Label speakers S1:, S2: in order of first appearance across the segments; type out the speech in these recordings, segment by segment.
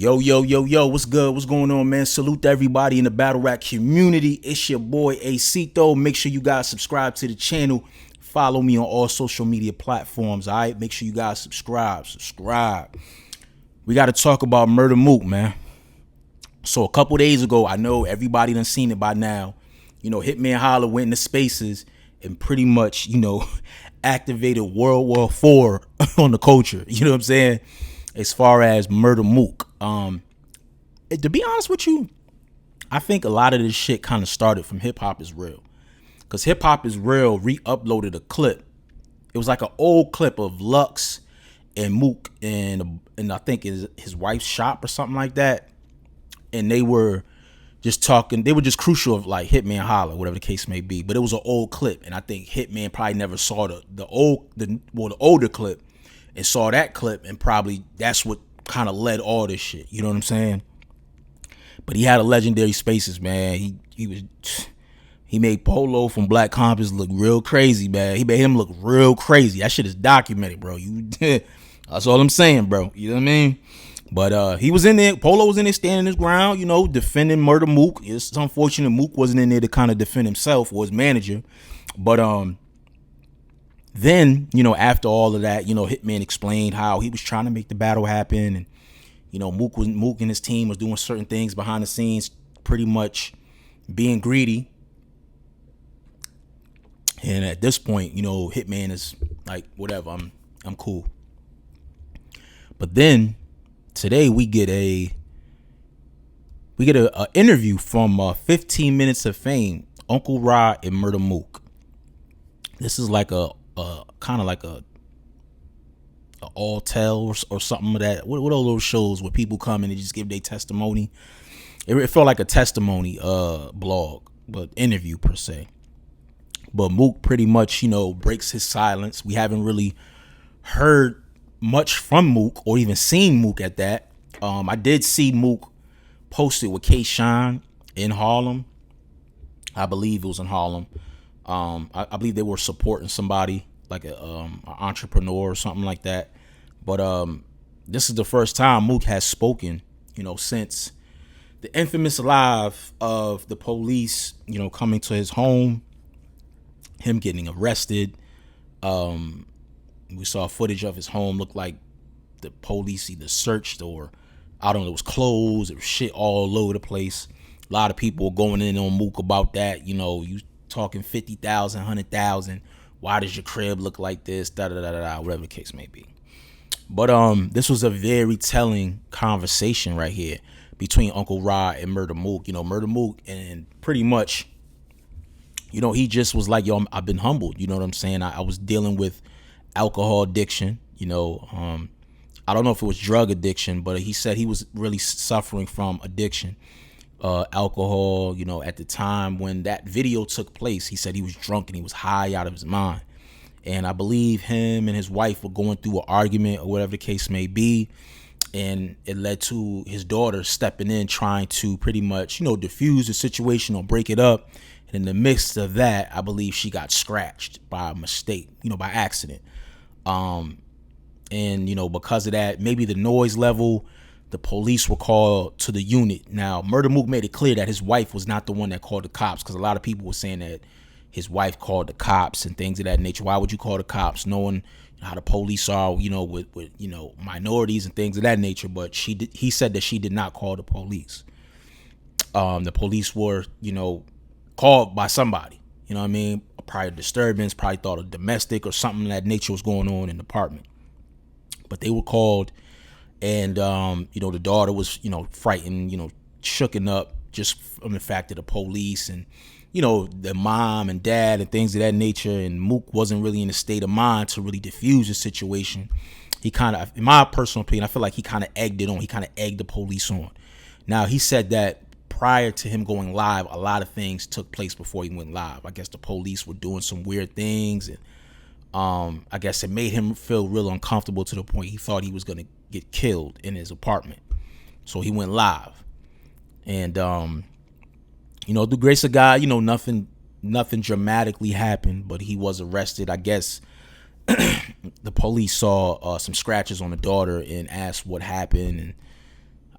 S1: Yo, what's good? What's going on, man? Salute to everybody in the battle rap community. It's your boy Acito. Make sure you guys subscribe to the channel. Follow me on all social media platforms, all right? Make sure you guys subscribe. We got to talk about Murda Mook, man. So a couple days ago, I know everybody done seen it by now. Hitman Holla went into spaces and pretty much, activated World War IV on the culture. You know what I'm saying? As far as Murda Mook. To be honest with you, I think a lot of this shit kind of started from Hip Hop Is Real. Because Hip Hop Is Real re-uploaded a clip. It was like an old clip of Lux and Mook and I think his wife's shop or something like that. And they were just talking. They were just crucial of like Hitman Holla, whatever the case may be. But it was an old clip. And I think Hitman probably never saw the older clip. And saw that clip, and probably that's what kind of led all this shit. You know what I'm saying? But he had a legendary spaces, man. He made Polo from Black Compass look real crazy, man. He made him look real crazy. That shit is documented, bro. That's all I'm saying, bro. You know what I mean? But he was in there. Polo was in there standing his ground, defending Murda Mook. It's unfortunate Mook wasn't in there to kind of defend himself or his manager. But then, after all of that, Hitman explained how he was trying to make the battle happen. And, Mook and his team was doing certain things behind the scenes, pretty much being greedy. And at this point, Hitman is like, whatever, I'm cool. But then today we get a interview from 15 Minutes of Fame, Uncle Ra and Murda Mook. This is like a kind of like a all tell or something of that. What are those shows where people come and they just give their testimony? It felt like a testimony blog, but interview per se. But Mook pretty much, breaks his silence. We haven't really heard much from Mook or even seen Mook at that. I did see Mook posted with K-Shine in Harlem. I believe it was in Harlem. I believe they were supporting somebody like an entrepreneur or something like that. But this is the first time Mook has spoken, since the infamous live of the police, coming to his home, him getting arrested. We saw footage of his home. Looked like the police either searched or, I don't know, it was clothes. It was shit all over the place. A lot of people were going in on Mook about that. You talking 50,000, 100,000. Why does your crib look like this? Whatever the case may be. But this was a very telling conversation right here between Uncle Ra and Murda Mook. Murda Mook, and pretty much, he just was like, yo, I've been humbled. You know what I'm saying? I was dealing with alcohol addiction. I don't know if it was drug addiction, but he said he was really suffering from addiction. Alcohol, at the time when that video took place, he said he was drunk and he was high out of his mind. And I believe him and his wife were going through an argument or whatever the case may be. And it led to his daughter stepping in, trying to pretty much, diffuse the situation or break it up. And in the midst of that, I believe she got scratched by a mistake, by accident. And, because of that, maybe the noise level, the police were called to the unit. Now, Murda Mook made it clear that his wife was not the one that called the cops, because a lot of people were saying that his wife called the cops and things of that nature. Why would you call the cops, knowing how the police are, with minorities and things of that nature? But he said that she did not call the police. The police were, called by somebody. A prior disturbance, probably thought a domestic or something of that nature was going on in the apartment. But they were called. And, the daughter was, frightened, shooken up just from the fact of the police and, the mom and dad and things of that nature. And Mook wasn't really in a state of mind to really diffuse the situation. He kind of, in my personal opinion, I feel like he kind of egged it on. He kind of egged the police on. Now, he said that prior to him going live, a lot of things took place before he went live. I guess the police were doing some weird things. And I guess it made him feel real uncomfortable to the point he thought he was going to get killed in his apartment. So he went live. And, the grace of God, nothing dramatically happened, but he was arrested. I guess the police saw some scratches on the daughter and asked what happened. And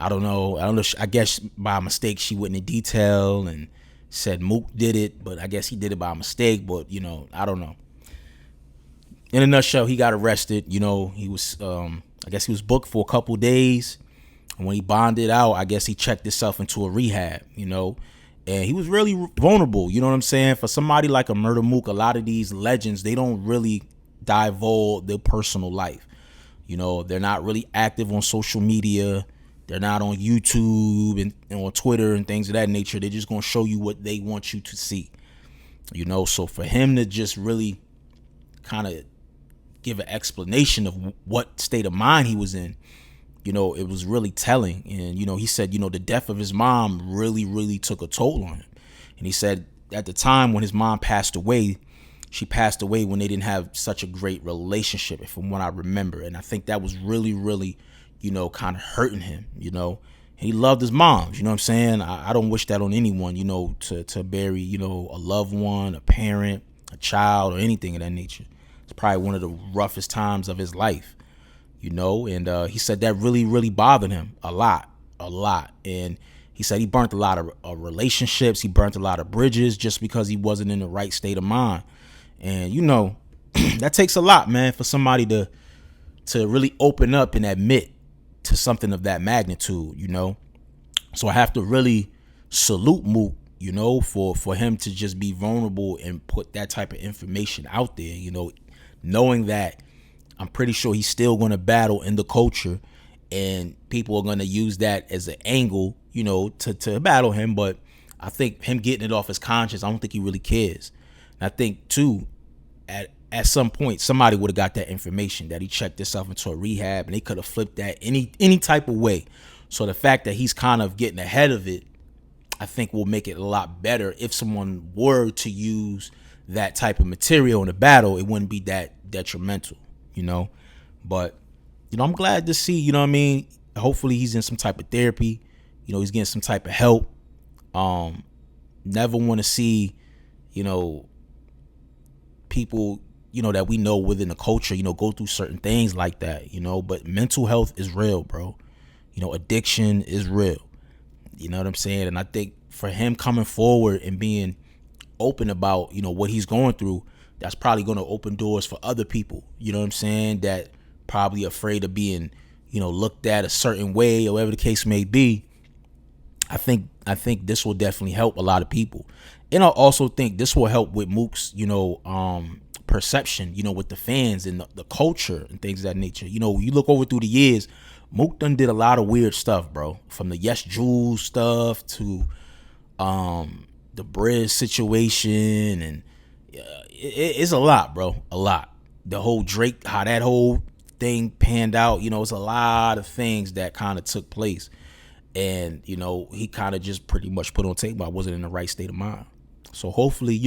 S1: I don't know. I guess by mistake she went into detail and said Mook did it, but I guess he did it by mistake. But I don't know. In a nutshell, he got arrested. He was, I guess he was booked for a couple days. And when he bonded out, I guess he checked himself into a rehab, and he was really vulnerable. You know what I'm saying? For somebody like a Murda Mook, a lot of these legends, they don't really divulge their personal life. They're not really active on social media. They're not on YouTube and on Twitter and things of that nature. They're just going to show you what they want you to see. So for him to just really kind of give an explanation of what state of mind he was in, it was really telling. And, he said, the death of his mom really, really took a toll on him. And he said at the time when his mom passed away, she passed away when they didn't have such a great relationship, from what I remember. And I think that was really, really, kind of hurting him, He loved his mom, you know what I'm saying? I don't wish that on anyone, to bury, a loved one, a parent, a child, or anything of that nature. It's probably one of the roughest times of his life, and he said that really, really bothered him a lot. And he said he burnt a lot of relationships. He burnt a lot of bridges just because he wasn't in the right state of mind. And, that takes a lot, man, for somebody to really open up and admit to something of that magnitude, So I have to really salute Mook, for him to just be vulnerable and put that type of information out there, knowing that I'm pretty sure he's still going to battle in the culture and people are going to use that as an angle, to battle him. But I think him getting it off his conscience, I don't think he really cares. And I think, too, at some point, somebody would have got that information that he checked himself into a rehab, and they could have flipped that any type of way. So the fact that he's kind of getting ahead of it, I think will make it a lot better. If someone were to use that type of material in a battle, it wouldn't be that detrimental, But, I'm glad to see, what I mean? Hopefully he's in some type of therapy. He's getting some type of help. Never want to see, people, that we know within the culture, go through certain things like that, but mental health is real, bro. Addiction is real. You know what I'm saying? And I think for him coming forward and being open about, what he's going through, that's probably going to open doors for other people, you know what I'm saying, that probably afraid of being, looked at a certain way or whatever the case may be. I think this will definitely help a lot of people. And I also think this will help with Mook's, perception, with the fans and the culture and things of that nature. You look over through the years, Mook done did a lot of weird stuff, bro. From the Yes Jules stuff to the Briz situation, and it's a lot, bro. A lot. The whole Drake, how that whole thing panned out, it's a lot of things that kind of took place. And, he kind of just pretty much put on tape I wasn't in the right state of mind. So hopefully,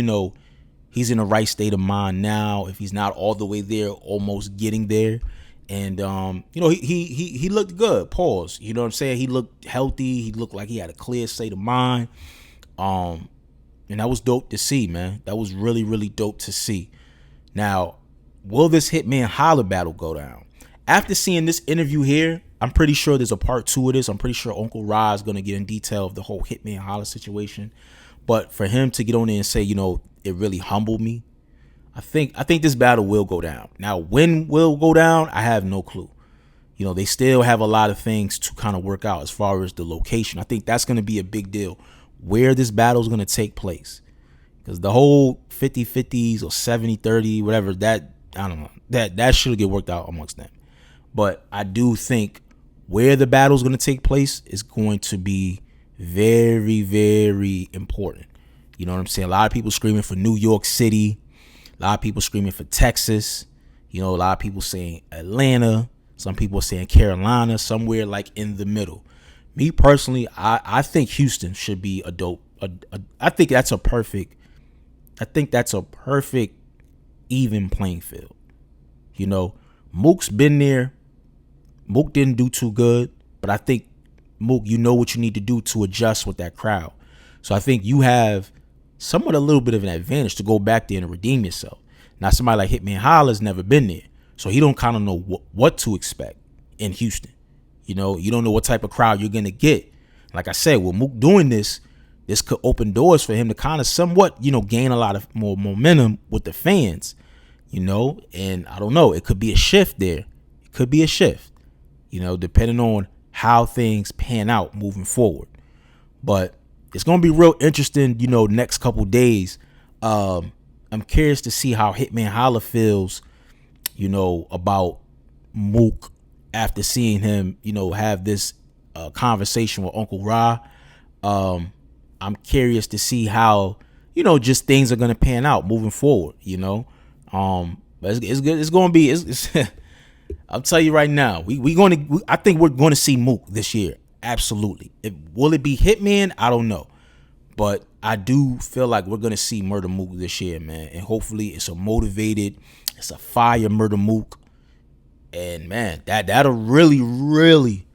S1: he's in the right state of mind now. If he's not all the way there, almost getting there. And, he looked good. Pause. You know what I'm saying? He looked healthy. He looked like he had a clear state of mind. And that was dope to see, man. That was really, really dope to see. Now, will this Hitman Holla battle go down? After seeing this interview here, I'm pretty sure there's a part 2 of this. I'm pretty sure Uncle Ra is going to get in detail of the whole Hitman Holla situation. But for him to get on there and say, it really humbled me, I think this battle will go down. Now, when will go down, I have no clue. They still have a lot of things to kind of work out as far as the location. I think that's going to be a big deal, where this battle is going to take place. Because the whole 50-50s or 70-30, whatever, that, I don't know, that should get worked out amongst them. But I do think where the battle is going to take place is going to be very, very important. You know what I'm saying? A lot of people screaming for New York City. A lot of people screaming for Texas. A lot of people saying Atlanta. Some people are saying Carolina, somewhere like in the middle. Me personally, I think Houston should be a dope. I think that's a perfect even playing field. Mook's been there. Mook didn't do too good, but I think Mook, you know what you need to do to adjust with that crowd. So I think you have somewhat a little bit of an advantage to go back there and redeem yourself. Now, somebody like Hitman Holla's never been there, so he don't kind of know what to expect in Houston. You know, you don't know what type of crowd you're going to get. Like I said, with Mook doing this could open doors for him to kind of somewhat, you know, gain a lot of more momentum with the fans, you know, and I don't know, it could be a shift there. It could be a shift, you know, depending on how things pan out moving forward. But it's going to be real interesting, you know, next couple days. I'm curious to see how Hitman Holla feels, you know, about Mook after seeing him, you know, have this conversation with Uncle Ra. I'm curious to see how, you know, just things are going to pan out moving forward, you know. But it's good. It's going to be, I'll tell you right now, I think we're going to see Mook this year. Absolutely. Will it be Hitman? I don't know. But I do feel like we're going to see Murda Mook this year, man. And hopefully it's a fire Murda Mook. And man, that'll really, really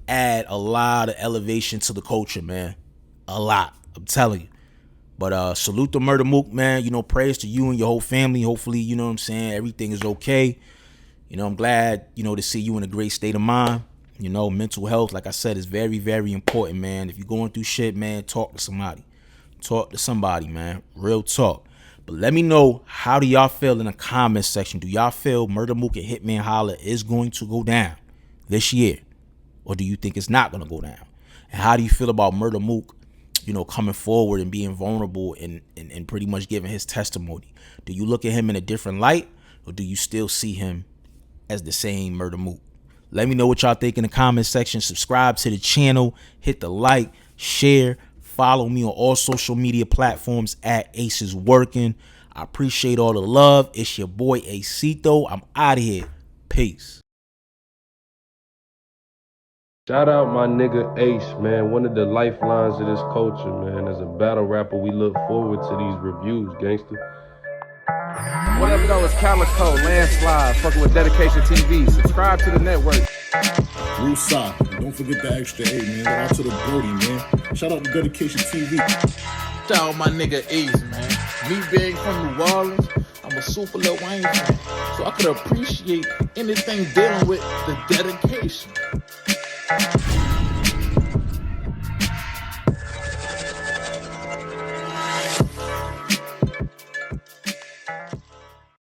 S1: add a lot of elevation to the culture, man. A lot, I'm telling you. But salute to Murda Mook, man. You know, prayers to you and your whole family. Hopefully, you know what I'm saying, everything is okay. You know, I'm glad, you know, to see you in a great state of mind. You know, mental health, like I said, is very, very important, man. If you're going through shit, man, talk to somebody. Talk to somebody, man. Real talk. But let me know, how do y'all feel in the comments section? Do y'all feel Murda Mook and Hitman Holla is going to go down this year? Or do you think it's not going to go down? And how do you feel about Murda Mook, you know, coming forward and being vulnerable and pretty much giving his testimony? Do you look at him in a different light, or do you still see him as the same Murda Mook? Let me know what y'all think in the comment section. Subscribe to the channel, hit the like, share, follow me on all social media platforms at AceIsWorking. I appreciate all the love. It's your boy Acito. I'm out of here. Peace.
S2: Shout out my nigga Ace, man. One of the lifelines of this culture, man. As a battle rapper, we look forward to these reviews, gangster.
S3: What up, though? It's Calico, Landslide, fucking with Dedication TV. Subscribe to the network.
S4: Rusa, don't forget the extra 8, man. Shout out to the Brody, man. Shout out to Dedication TV.
S5: Shout out my nigga Ace, man. Me being from New Orleans, I'm a super Lil Wayne fan, so I could appreciate anything dealing with the dedication.